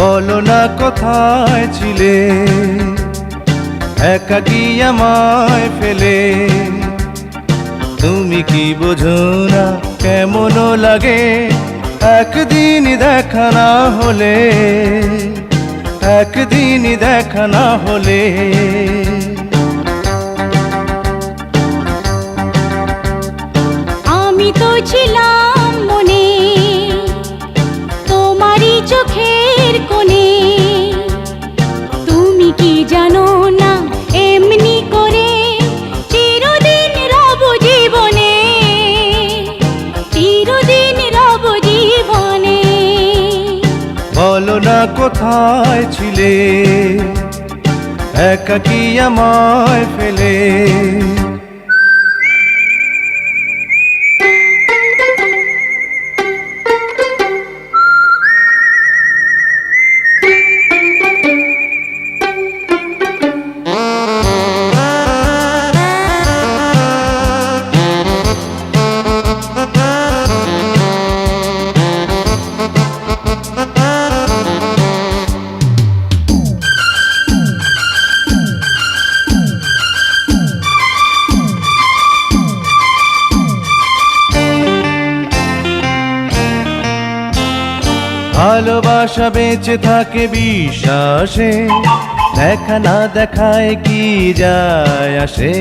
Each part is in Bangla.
বলো না কোথায় ছিলে, একাকী আমায় ফেলে। তুমি কি বোঝো না কেমন লাগে একদিন দেখা না হলে, একদিন দেখা না হলে। আমি তো ছিলাম মনে তোমারই চোখের কোণে, তুমি কি জানো না এমনি করে চিরদিন রব জীবনে, চিরদিন রব জীবনে। বলো না কোথায় ছিলে, একাকী আমায় ফেলে। ভালোবাসা বেঁচে থাকে বিশ্বাসে, দেখা না দেখায় কি যায় আসে।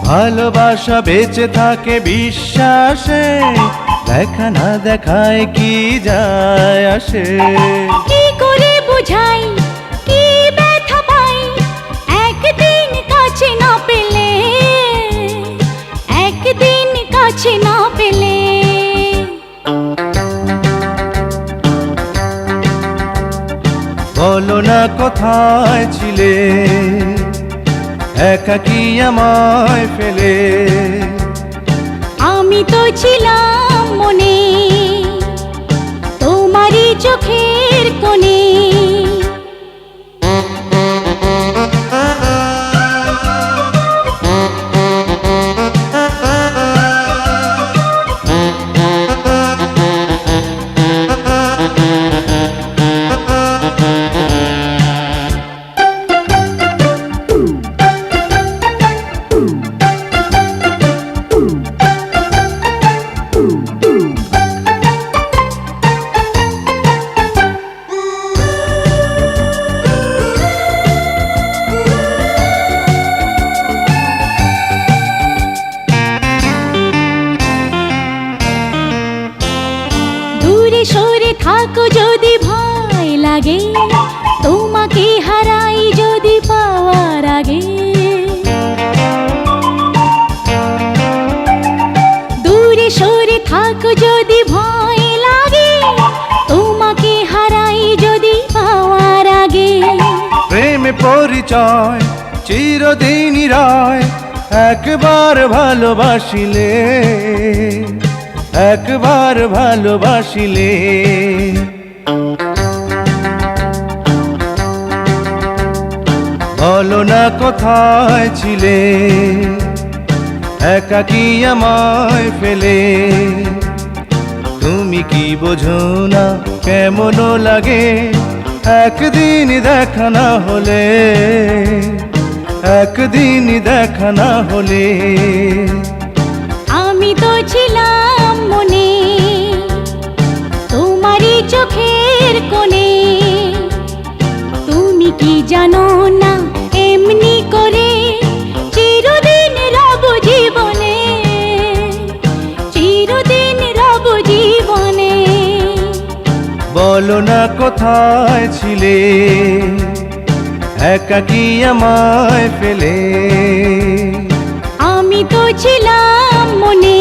ভালোবাসা বেঁচে থাকে বিশ্বাসে, দেখা না দেখায় কি যায় আসে। কি করে বুঝাই কি ব্যথা পাই একদিন কাছে না পেলে, একদিন কাছে না পেলে। বলো না কোথায় ছিলে, একাকী আমায় ফেলে। আমি তো ছিলাম মনে তোমারই চোখের কোণে। সরে থাকো যদি ভয় লাগে, তোমাকে হারাই যদি পাওয়ার আগে। দূরে সরে থাকো যদি ভয় লাগে, তোমাকে হারাই যদি পাওয়ার আগে। প্রেমে পরিচয় চিরদিনই রয়, একবার ভালোবাসিলে, একবার ভালোবাসিলে। বলো না কোথায় ছিলে, একাকী আমায় ফেলে। তুমি কি বোঝো না কেমন লাগে একদিন দেখা না হলে, একদিন দেখা না হলে। আমি তো ছিলাম মনে তোমারই চোখের কোণে, তুমি কি জানো না এমনি করে চিরদিন রব জীবনে, চিরদিন রব জীবনে। বলো না কোথায় ছিলে, একাকী আমায় ফেলে। আমি তো ছিলাম মনে